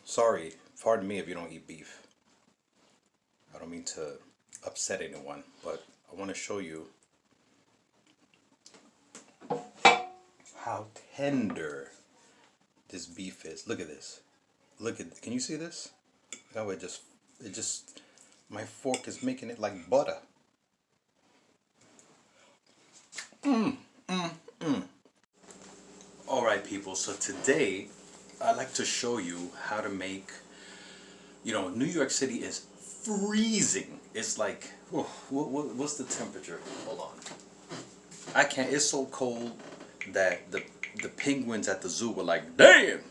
Sorry, pardon me if you don't eat beef. I don't mean to upset anyone, but I want to show you how tender this beef is. Look at this. Look at, can you see this? Look how my fork is making it like butter. Alright people, so today I'd like to show you how to make, New York City is freezing. It's like, what's the temperature? Hold on. I can't, it's so cold that the penguins at the zoo were like, damn!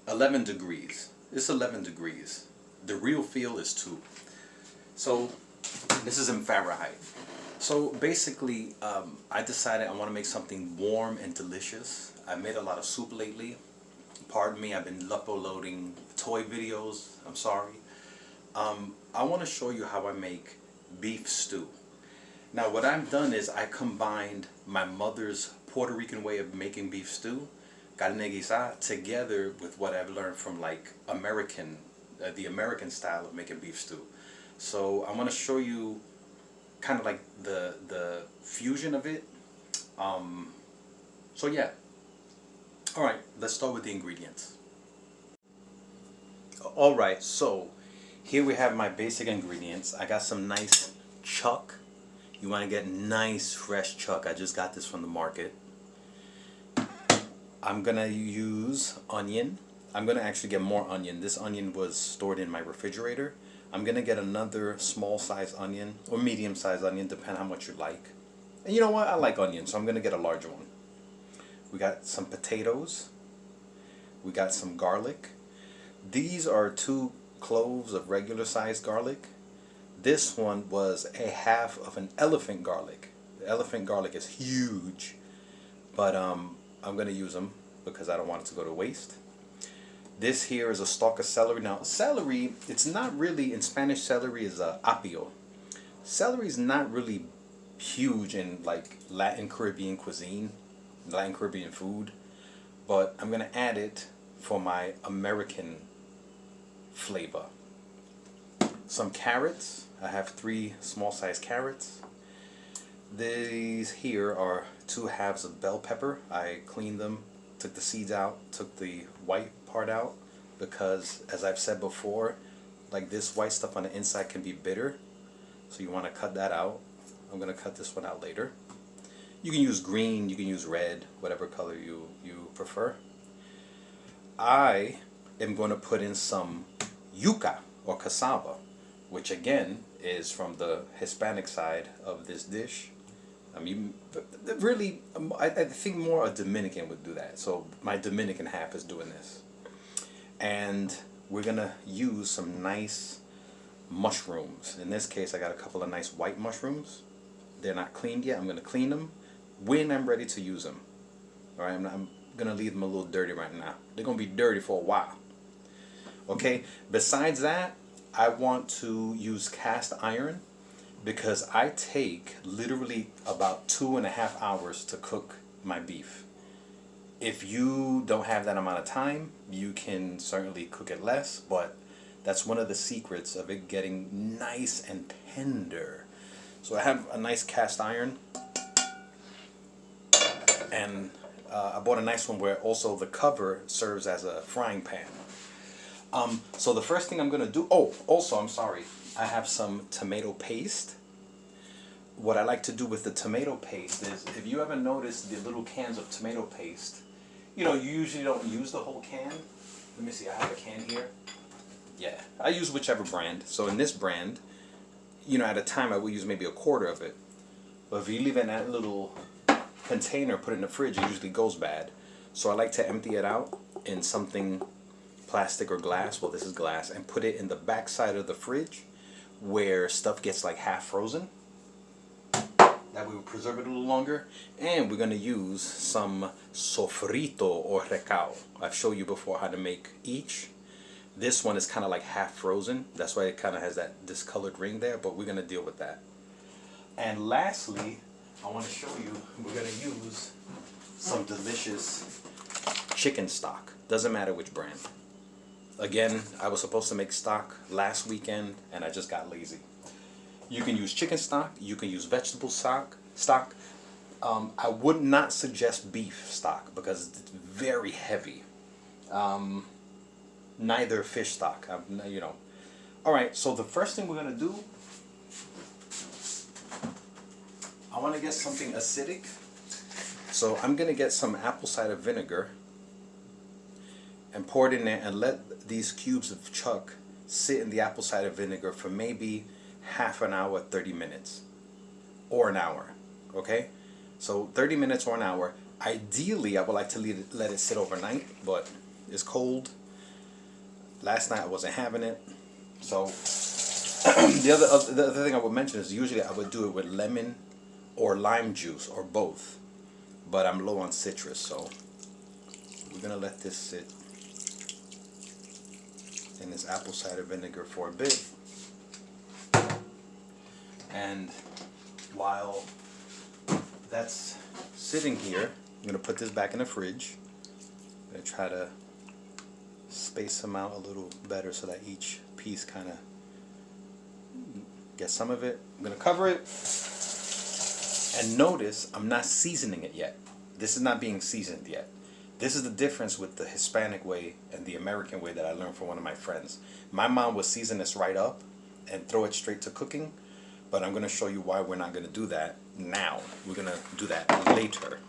11 degrees. It's 11 degrees. The real feel is 2. So, this is in Fahrenheit. So basically, I decided I want to make something warm and delicious. I made a lot of soup lately. Pardon me, I've been uploading toy videos. I'm sorry. I want to show you how I make beef stew. Now what I've done is I combined my mother's Puerto Rican way of making beef stew, carne guisada, together with what I've learned from like the American style of making beef stew. So I'm going to show you kind of like the fusion of it. So yeah. Alright, let's start with the ingredients. Alright, so here we have my basic ingredients. I got some nice chuck. You want to get nice fresh chuck. I just got this from the market. I'm going to use onion. I'm going to actually get more onion. This onion was stored in my refrigerator. I'm going to get another small size onion or medium size onion, depending on how much you like. And you know what? I like onion, so I'm going to get a larger one. We got some potatoes. We got some garlic. These are 2 cloves of regular sized garlic. This one was a half of an elephant garlic. The elephant garlic is huge, but I'm going to use them because I don't want it to go to waste. This here is a stalk of celery. Now celery, it's not really, in Spanish celery is apio. Celery is not really huge in like Latin Caribbean cuisine, Latin Caribbean food, but I'm going to add it for my American flavor. Some carrots. I have 3 small sized carrots. These here are 2 halves of bell pepper. I cleaned them, took the seeds out, took the white part out, because as I've said before, like this white stuff on the inside can be bitter, so you want to cut that out. I'm going to cut this one out later. You can use green, you can use red, whatever color you prefer. I am going to put in some yuca or cassava, which again is from the Hispanic side of this dish. I mean, really, I think more a Dominican would do that. So my Dominican half is doing this. And we're going to use some nice mushrooms. In this case, I got a couple of nice white mushrooms. They're not cleaned yet. I'm going to clean them when I'm ready to use them. All right, I'm going to leave them a little dirty right now. They're going to be dirty for a while. Okay, besides that, I want to use cast iron because I take literally about 2.5 hours to cook my beef. If you don't have that amount of time, you can certainly cook it less, but that's one of the secrets of it getting nice and tender. So I have a nice cast iron, and I bought a nice one where also the cover serves as a frying pan. So the first thing I'm going to do, also I'm sorry, I have some tomato paste. What I like to do with the tomato paste is, if you ever notice the little cans of tomato paste, you usually don't use the whole can. Let me see, I have a can here. Yeah, I use whichever brand. So in this brand, at a time I will use maybe 1/4 of it. But if you leave it in that little container, put it in the fridge, it usually goes bad. So I like to empty it out in something plastic or glass, well this is glass, and put it in the back side of the fridge where stuff gets like half frozen. That way we preserve it a little longer. And we're going to use some sofrito or recao. I've showed you before how to make each. This one is kind of like half frozen. That's why it kind of has that discolored ring there, but we're going to deal with that. And lastly, I want to show you, we're going to use some delicious chicken stock. Doesn't matter which brand. Again, I was supposed to make stock last weekend and I just got lazy. You can use chicken stock, you can use vegetable stock. I would not suggest beef stock because it's very heavy. Neither fish stock, you know. Alright, so the first thing we're going to do, I want to get something acidic. So I'm going to get some apple cider vinegar and pour it in there and let these cubes of chuck sit in the apple cider vinegar for maybe half an hour, 30 minutes. Or an hour. Okay? So 30 minutes or an hour. Ideally, I would like to let it sit overnight, but it's cold. Last night I wasn't having it. So the other thing I would mention is usually I would do it with lemon or lime juice or both. But I'm low on citrus, so we're going to let this sit in this apple cider vinegar for a bit. And while that's sitting here, I'm going to put this back in the fridge. I'm going to try to space them out a little better so that each piece kind of gets some of it. I'm going to cover it. And notice I'm not seasoning it yet. This is not being seasoned yet. This is the difference with the Hispanic way and the American way that I learned from one of my friends. My mom would season this right up and throw it straight to cooking. But I'm going to show you why we're not going to do that now. We're going to do that later.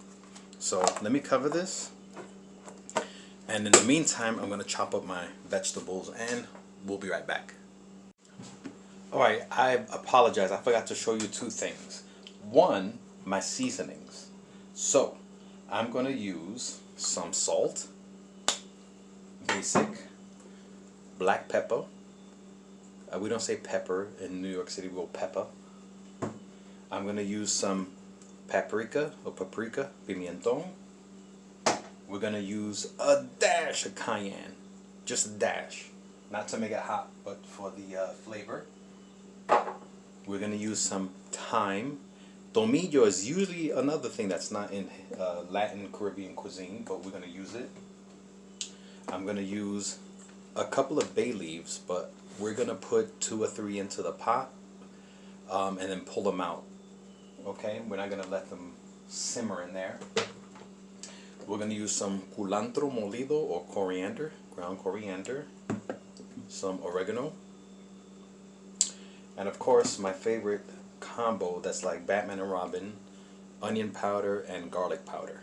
So let me cover this. And in the meantime, I'm going to chop up my vegetables and we'll be right back. Alright, I apologize. I forgot to show you two things. One, my seasonings. So I'm going to use some salt, basic, black pepper. We don't say pepper in New York City, we go pepper. I'm going to use some paprika or paprika, pimienton. We're going to use a dash of cayenne. Just a dash. Not to make it hot, but for the flavor. We're going to use some thyme. Tomillo is usually another thing that's not in Latin Caribbean cuisine, but we're going to use it. I'm going to use a couple of bay leaves, but we're going to put 2 or 3 into the pot and then pull them out. Okay, we're not going to let them simmer in there. We're going to use some culantro molido or coriander, ground coriander, some oregano, and of course my favorite combo that's like Batman and Robin, onion powder and garlic powder.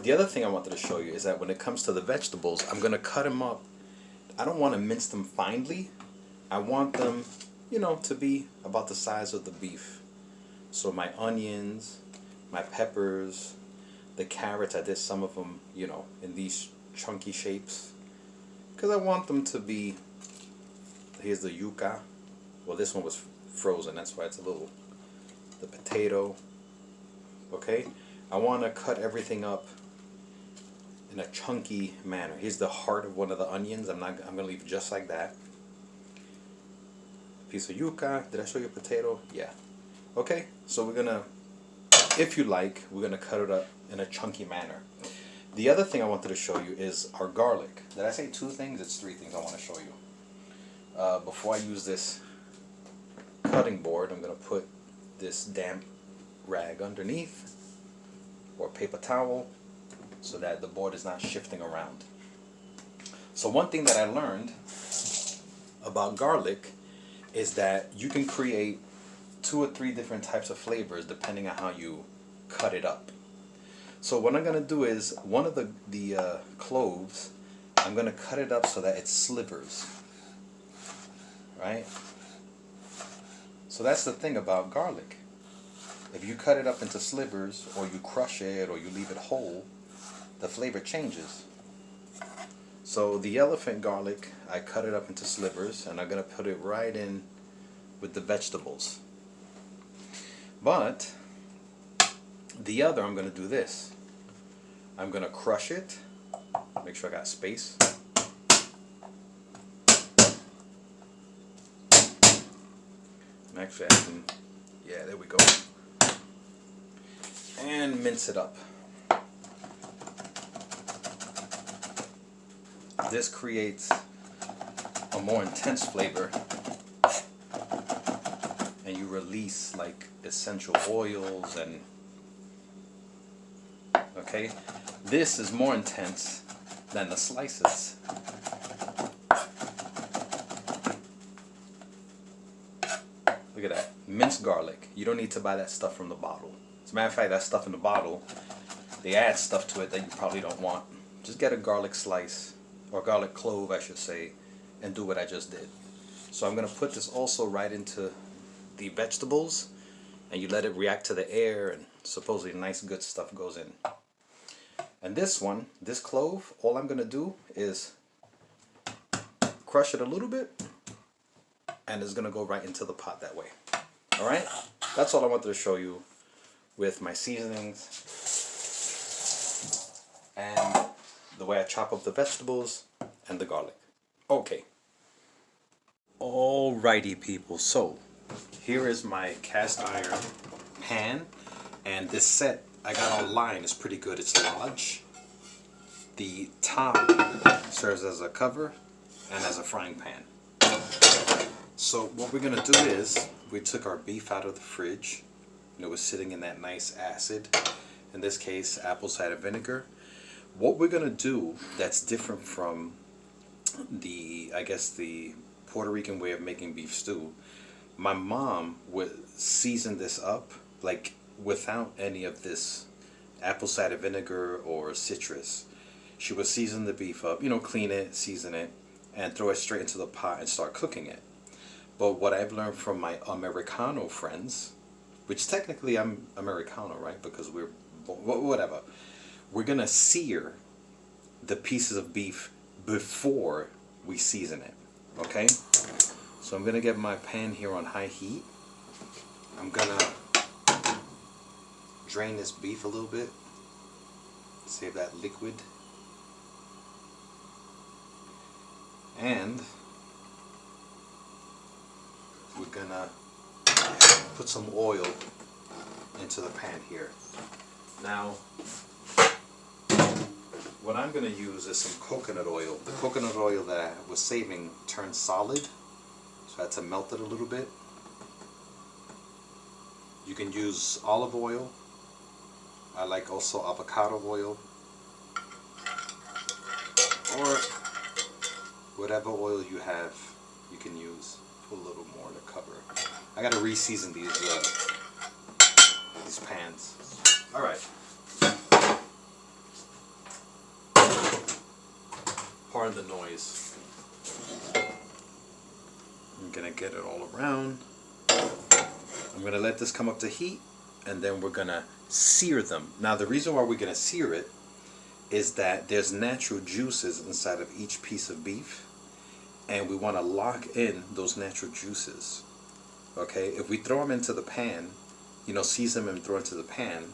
The other thing I wanted to show you is that when it comes to the vegetables, I'm going to cut them up. I don't want to mince them finely. I want them, you know, to be about the size of the beef. So my onions, my peppers, the carrots, I did some of them, you know, in these chunky shapes. Because I want them to be, here's the yuca. Well, this one was frozen, that's why it's a little, the potato. Okay, I want to cut everything up in a chunky manner. Here's the heart of one of the onions. I'm gonna leave it just like that. A piece of yuca. Did I show you a potato? Yeah. Okay, so we're gonna, if you like, we're gonna cut it up in a chunky manner. The other thing I wanted to show you is our garlic. Did I say 2 things? It's 3 things I want to show you. Before I use this cutting board, I'm gonna put this damp rag underneath, or paper towel, so that the board is not shifting around. So one thing that I learned about garlic is that you can create 2 or 3 different types of flavors depending on how you cut it up. So what I'm going to do is, one of the cloves, I'm going to cut it up so that it slivers. Right? So that's the thing about garlic. If you cut it up into slivers, or you crush it, or you leave it whole, the flavor changes. So the elephant garlic, I cut it up into slivers, and I'm going to put it right in with the vegetables. But the other, I'm going to do this. I'm going to crush it. Make sure I got space. And actually, I can, yeah, there we go. And mince it up. this creates a more intense flavor, and you release like essential oils and okay, this is more intense than the slices. Look at that, minced garlic. You don't need to buy that stuff from the bottle. As a matter of fact, that stuff in the bottle, they add stuff to it that you probably don't want. Just get a garlic slice, or garlic clove I should say, and do what I just did. So I'm going to put this also right into the vegetables, and you let it react to the air, and supposedly nice good stuff goes in. And this one, this clove, all I'm going to do is crush it a little bit, and it's going to go right into the pot that way. Alright, that's all I wanted to show you with my seasonings and the way I chop up the vegetables and the garlic. Okay. Alrighty people, so here is my cast iron pan, and this set I got online is pretty good. It's large. The top serves as a cover and as a frying pan. So what we're gonna do is we took our beef out of the fridge, and it was sitting in that nice acid, in this case apple cider vinegar. What we're gonna do that's different from the, I guess, the Puerto Rican way of making beef stew, my mom would season this up like without any of this apple cider vinegar or citrus. She would season the beef up, you know, clean it, season it, and throw it straight into the pot and start cooking it. But what I've learned from my Americano friends, which technically I'm Americano, right? Because we're, whatever. We're gonna sear the pieces of beef before we season it, okay? So I'm gonna get my pan here on high heat. I'm gonna drain this beef a little bit, save that liquid, and we're gonna put some oil into the pan here. Now, what I'm gonna use is some coconut oil. The coconut oil that I was saving turned solid, so I had to melt it a little bit. You can use olive oil. I like also avocado oil, or whatever oil you have, you can use. Put a little more to cover. I gotta re-season these pans. All right. Pardon the noise. I'm gonna get it all around. I'm gonna let this come up to heat, and then we're gonna sear them. Now the reason why we're gonna sear it is that there's natural juices inside of each piece of beef, and we want to lock in those natural juices. Okay, if we throw them into the pan, you know, season them and throw it into the pan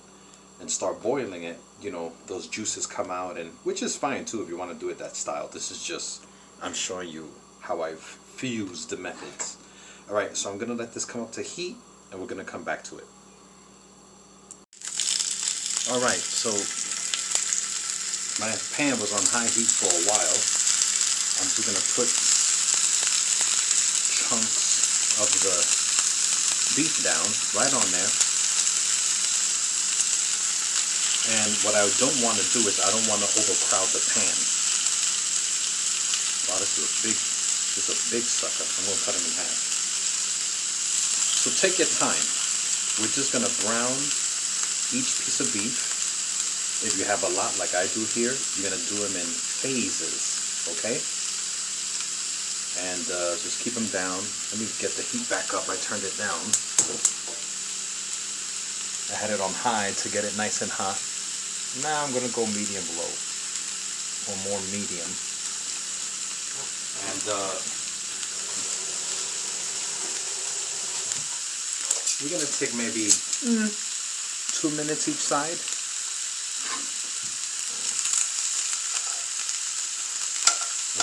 and start boiling it, you know, those juices come out, and which is fine too if you want to do it that style. This is just, I'm showing you how I've fused the methods. Alright, so I'm gonna let this come up to heat, and we're gonna come back to it. Alright, so my pan was on high heat for a while. I'm just gonna put chunks of the beef down right on there. And what I don't want to do is I don't want to overcrowd the pan. Wow, this is a big sucker. I'm going to cut him in half. So take your time. We're just going to brown each piece of beef. If you have a lot like I do here, you're going to do them in phases, okay? And just keep them down. Let me get the heat back up. I turned it down. I had it on high to get it nice and hot. Now I'm going to go medium low, or more medium. And we're going to take maybe 2 minutes each side.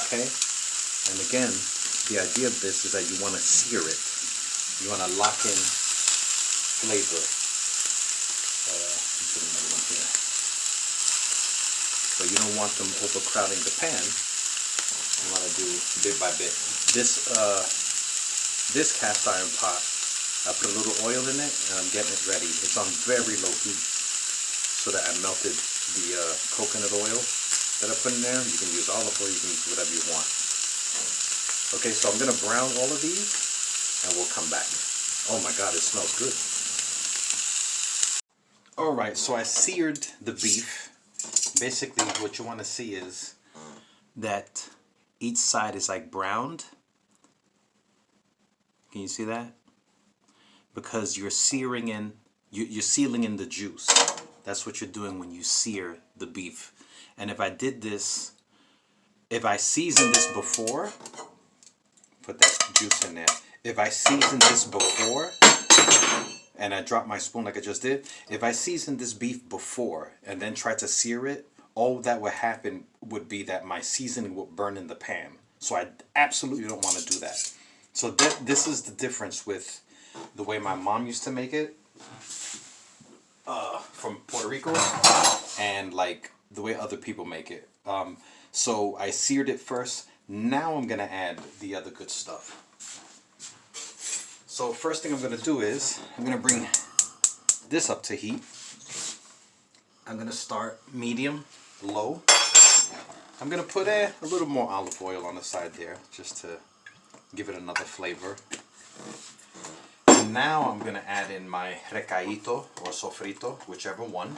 Okay? And again, the idea of this is that you want to sear it. You want to lock in flavor. Put another one here. So you don't want them overcrowding the pan. You want to do bit by bit. This cast iron pot, I put a little oil in it and I'm getting it ready. It's on very low heat so that I melted the coconut oil that I put in there. You can use olive oil, you can use whatever you want. Okay, so I'm going to brown all of these and we'll come back. Oh my God, it smells good. Alright, so I seared the beef. Basically what you want to see is that each side is like browned. Can you see that? Because you're searing in, you're sealing in the juice. That's what you're doing when you sear the beef. And if I did this, if I seasoned this before, put that juice in there. If I seasoned this before, and I dropped my spoon like I just did, if I seasoned this beef before and then tried to sear it, all that would happen would be that my seasoning would burn in the pan. So I absolutely don't want to do that. So this is the difference with the way my mom used to make it from Puerto Rico and like the way other people make it. So I seared it first. Now I'm going to add the other good stuff. So first thing I'm going to do is I'm going to bring this up to heat. I'm going to start medium, low. I'm going to put a little more olive oil on the side there just to give it another flavor. And now I'm going to add in my recaito or sofrito, whichever one.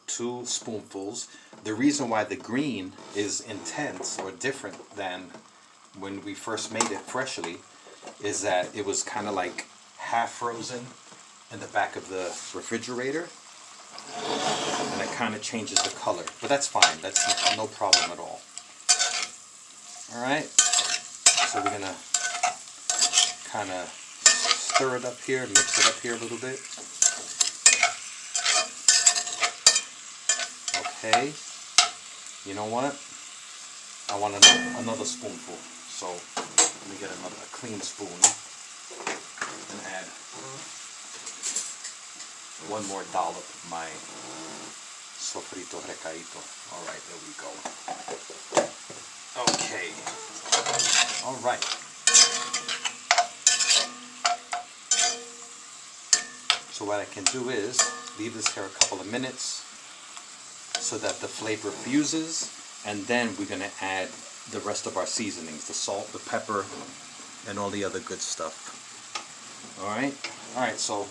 2 spoonfuls. The reason why the green is intense or different than when we first made it freshly is that it was kind of like half frozen in the back of the refrigerator, and it kind of changes the color, but that's fine, that's no problem at all. Alright, so we're gonna kind of stir it up here, mix it up here a little bit. Okay, you know what, I want another spoonful, so let me get a clean spoon and add 1 more dollop of my sofrito recaito. Alright, there we go. Okay. Alright. So what I can do is leave this here a couple of minutes so that the flavor fuses, and then we're going to add the rest of our seasonings, the salt, the pepper, and all the other good stuff. Alright, so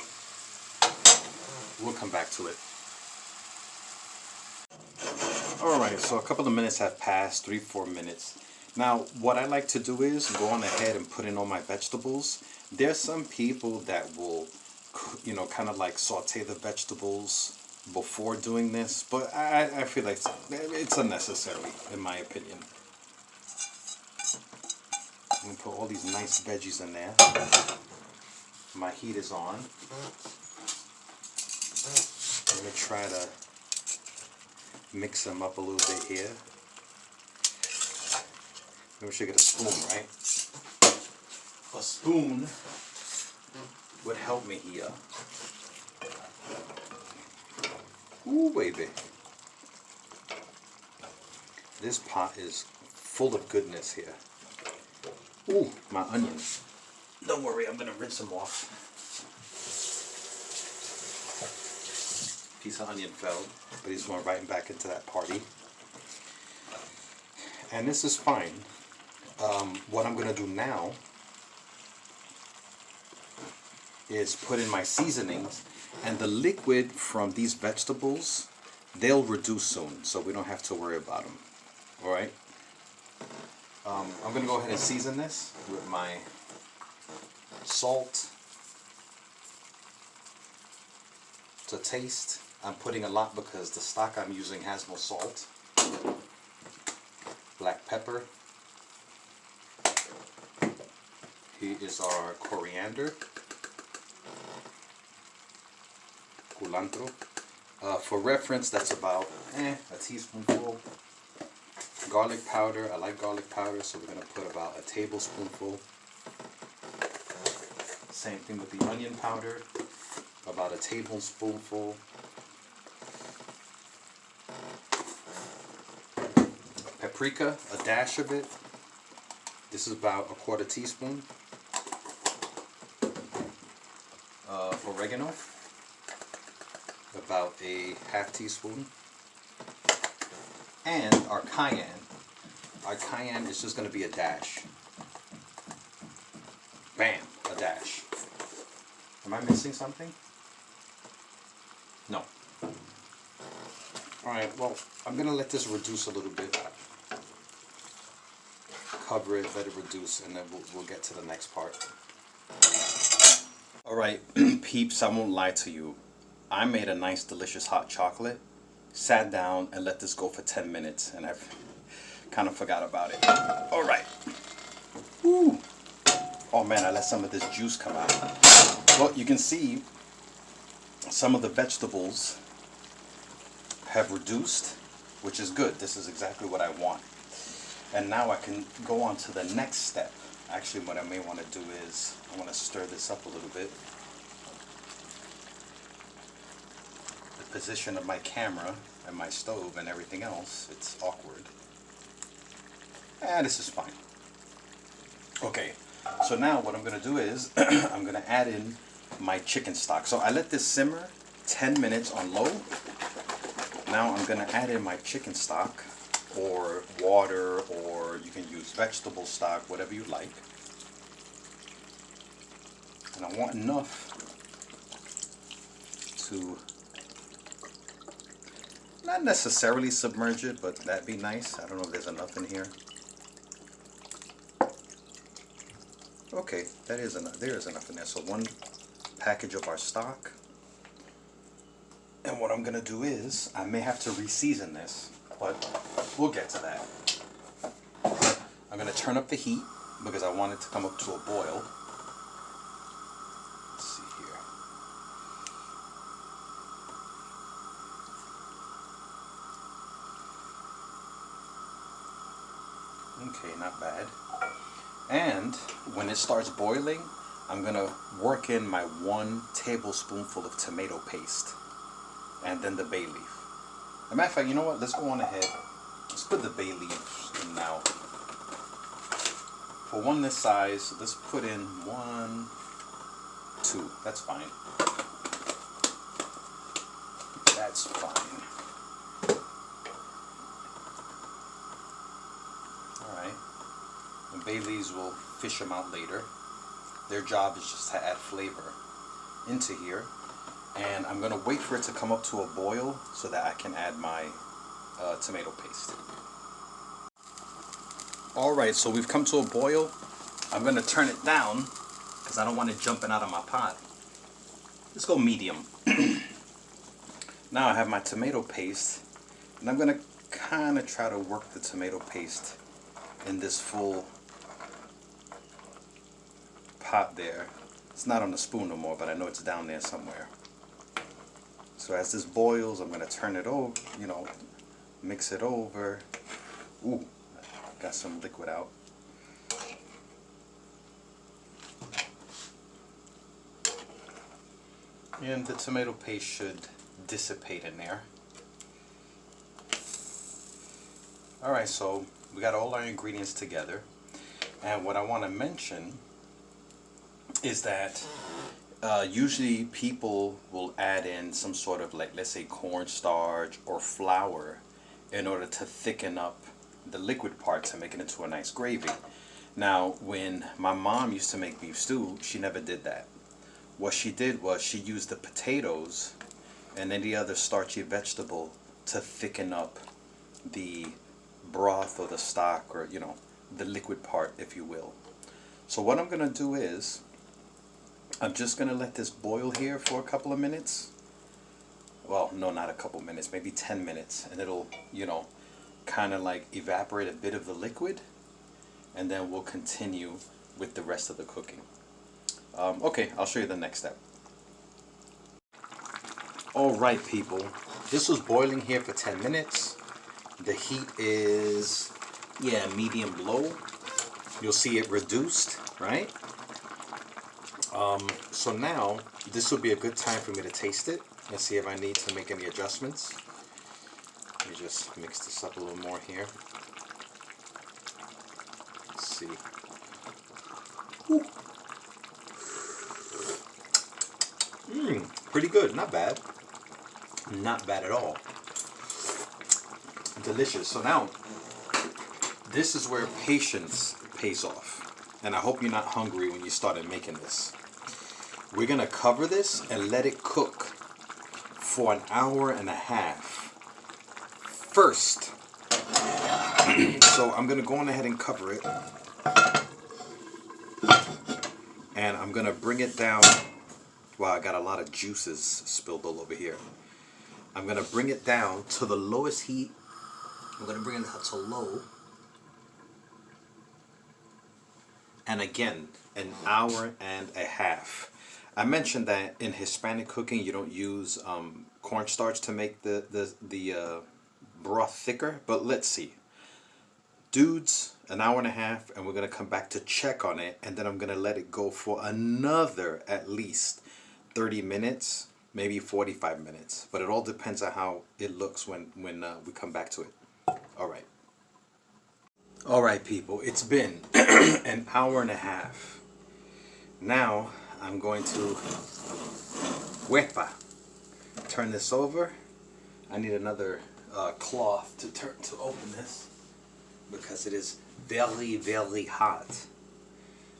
we'll come back to it. Alright, so a couple of minutes have passed, 3-4 minutes. Now, what I like to do is go on ahead and put in all my vegetables. There's some people that will, you know, kind of like saute the vegetables before doing this, but I feel like it's unnecessary, in my opinion. I'm going to put all these nice veggies in there. My heat is on. I'm going to try to mix them up a little bit here. Maybe we should get a spoon, right? A spoon would help me here. Ooh, baby. This pot is full of goodness here. Ooh, my onions. Don't worry, I'm going to rinse them off. Piece of onion fell, but he's going right back into that party. And this is fine. What I'm going to do now is put in my seasonings, and the liquid from these vegetables, they'll reduce soon, so we don't have to worry about them. Alright? I'm going to go ahead and season this with my salt to taste. I'm putting a lot because the stock I'm using has no salt. Black pepper. Here is our coriander. Culantro. For reference, that's about a teaspoonful. Garlic powder. I like garlic powder, so we're going to put about a tablespoonful. Same thing with the onion powder. About a tablespoonful. paprika, a dash of it. This is about a 1/4 teaspoon. Oregano, about a 1/2 teaspoon. And our cayenne. Our cayenne is just going to be a dash. Bam, a dash. Am I missing something? No. Alright, well, I'm going to let this reduce a little bit. Cover it, let it reduce, and then we'll get to the next part. Alright, peeps, I won't lie to you. I made a nice, delicious hot chocolate, sat down, and let this go for 10 minutes, and I've kind of forgot about it. Alright. Woo! Oh man, I let some of this juice come out. Well, you can see some of the vegetables have reduced, which is good. This is exactly what I want. And now I can go on to the next step. Actually, what I may want to do is I want to stir this up a little bit. The position of my camera and my stove and everything else, it's awkward. This is fine. Okay, so now what I'm going to do is I'm going to add in my chicken stock. So I let this simmer 10 minutes on low. Now I'm going to add in my chicken stock, or water, or you can use vegetable stock, whatever you like. And I want enough to not necessarily submerge it, but that'd be nice. I don't know if there's enough in here. Okay, that is enough. There is enough in there. So 1 package of our stock. And what I'm gonna do is I may have to re-season this, but we'll get to that. I'm going to turn up the heat because I want it to come up to a boil. Let's see here. Okay, not bad. And when it starts boiling, I'm going to work in my 1 tablespoonful of tomato paste and then the bay leaf. As a matter of fact, you know what? Let's go on ahead. Let's put the bay leaves in now. For one this size, let's put in 1, 2. That's fine. That's fine. Alright. The bay leaves, will fish them out later. Their job is just to add flavor into here. And I'm going to wait for it to come up to a boil so that I can add my tomato paste. Alright, so we've come to a boil. I'm going to turn it down because I don't want it jumping out of my pot. Let's go medium. Now I have my tomato paste, and I'm going to kind of try to work the tomato paste in this full pot there. It's not on the spoon no more, but I know it's down there somewhere. So as this boils, I'm going to turn it over, you know, mix it over. Ooh, got some liquid out. And the tomato paste should dissipate in there. Alright, so we got all our ingredients together. And what I want to mention is that usually people will add in some sort of, like, let's say cornstarch or flour in order to thicken up the liquid part to make it into a nice gravy. Now, when my mom used to make beef stew, she never did that. What she did was she used the potatoes and any other starchy vegetable to thicken up the broth or the stock, or, you know, the liquid part, if you will. So what I'm going to do is I'm just going to let this boil here for a couple of minutes. Well, no, not a couple minutes, maybe 10 minutes. And it'll, you know, kind of like evaporate a bit of the liquid. And then we'll continue with the rest of the cooking. Okay, I'll show you the next step. Alright, people. This was boiling here for 10 minutes. The heat is, yeah, medium low. You'll see it reduced, right? So now, this will be a good time for me to taste it and see if I need to make any adjustments. Let me just mix this up a little more here. see. Pretty good. Not bad. Not bad at all. Delicious. So now, this is where patience pays off. And I hope you're not hungry when you started making this. We're going to cover this and let it cook for an hour and a half. First. So I'm going to go on ahead and cover it. And I'm going to bring it down. Wow, I got a lot of juices spilled all over here. I'm going to bring it down to the lowest heat. I'm going to bring it down to low. And again, an hour and a half. I mentioned that in Hispanic cooking, you don't use cornstarch to make the broth thicker. But let's see. Dudes, an hour and a half, and we're going to come back to check on it. And then I'm going to let it go for another at least 30 minutes, maybe 45 minutes. But it all depends on how it looks when we come back to it. All right. All right, people. It's been an hour and a half. Now I'm going to turn this over. I need another cloth to open this because it is very, very hot.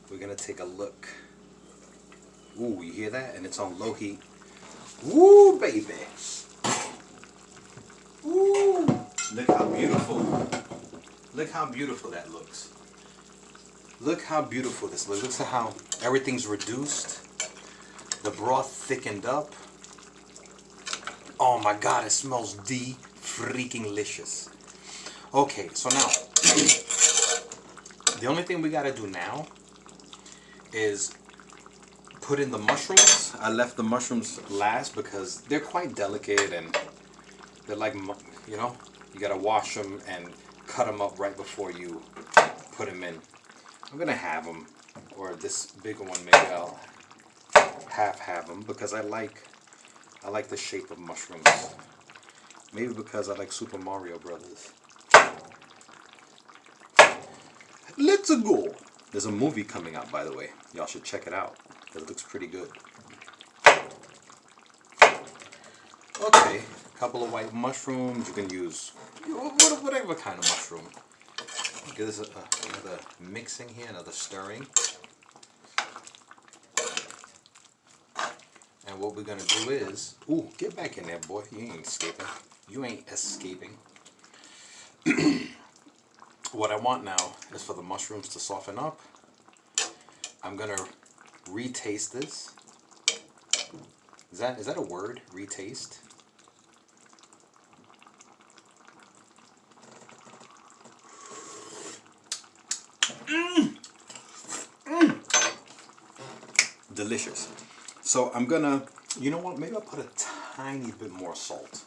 We're going to take a look. Ooh, you hear that? And it's on low heat. Woo, baby. Ooh. Look how beautiful. Look how beautiful that looks. Look how beautiful this looks. Look at how everything's reduced. The broth thickened up. Oh my God, it smells freaking-licious. Okay, so now, the only thing we gotta do now is put in the mushrooms. I left the mushrooms last because they're quite delicate and they're like, you know, you gotta wash them and cut them up right before you put them in. I'm gonna have them, or this bigger one maybe I'll have them because I like the shape of mushrooms. Maybe because I like Super Mario Brothers. Let's go. There's a movie coming out, by the way. Y'all should check it out. It looks pretty good. Okay, a couple of white mushrooms. You can use whatever kind of mushroom. Give this another mixing here, another stirring. And what we're gonna do is, ooh, get back in there, boy. You ain't escaping. You ain't escaping. What I want now is for the mushrooms to soften up. I'm gonna retaste this. Is that a word? Retaste? Delicious. So I'm gonna, you know what? Maybe I'll put a tiny bit more salt.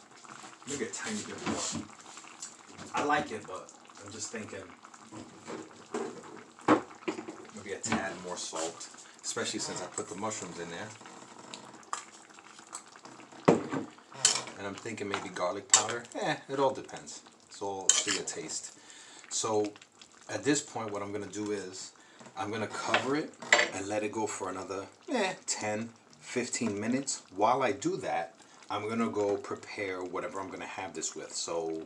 Maybe a tiny bit more. I like it, but I'm just thinking maybe a tad more salt, especially since I put the mushrooms in there. And I'm thinking maybe garlic powder. It all depends. It's all to your taste. So at this point, what I'm gonna do is I'm gonna cover it and let it go for another 10, 15 minutes. While I do that, I'm gonna go prepare whatever I'm gonna have this with. So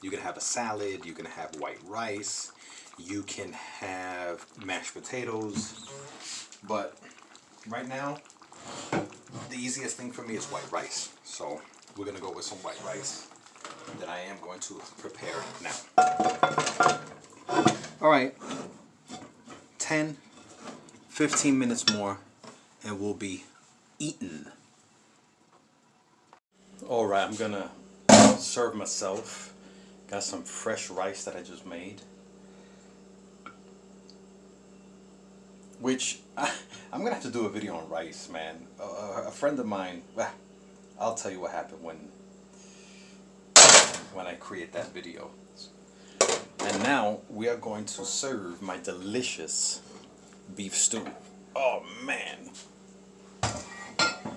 you can have a salad, you can have white rice, you can have mashed potatoes, but right now the easiest thing for me is white rice. So we're gonna go with some white rice that I am going to prepare now. All right, 10, 15 minutes more and we'll be eating. All right, I'm gonna serve myself. Got some fresh rice that I just made, which I'm gonna have to do a video on rice, man. A friend of mine, I'll tell you what happened when I create that video. And now we are going to serve my delicious beef stew. Oh man.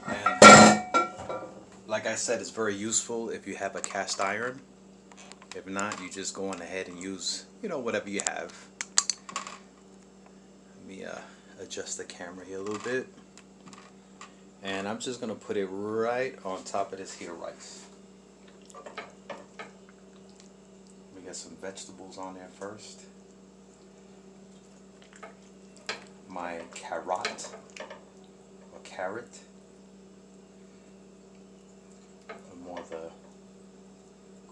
And like I said, it's very useful if you have a cast iron. If not, you just go on ahead and use, you know, whatever you have. me adjust the camera here a little bit. And I'm just going to put it right on top of this here rice. We get some vegetables on there first. My carrot, or carrot. And more of the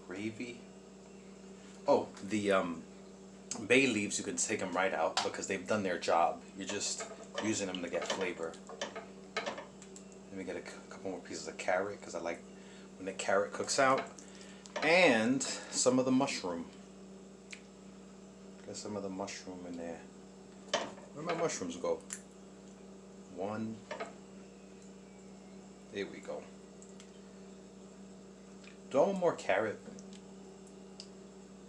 gravy. Oh, the bay leaves, you can take them right out because they've done their job. You're just using them to get flavor. Let me get a couple more pieces of carrot because I like when the carrot cooks out. And some of the mushroom. Get some of the mushroom in there. Where'd my mushrooms go? One. There we go. Do I want more carrot?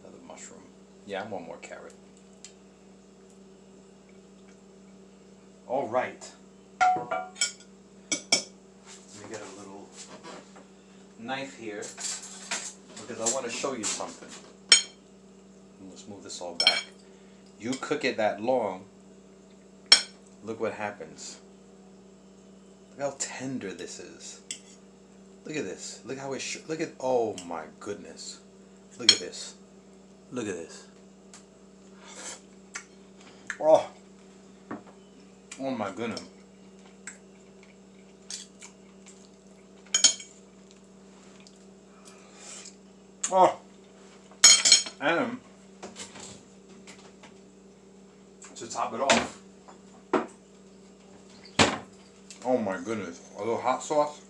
Another mushroom. Yeah, I want more carrot. All right. Let me get a little knife here because I want to show you something. Let's move this all back. You cook it that long, look what happens. Look how tender this is. Look at this. Look how it look at, oh my goodness. Look at this. Look at this. Oh. Oh my goodness. Oh. And to top it off, oh my goodness, a little hot sauce.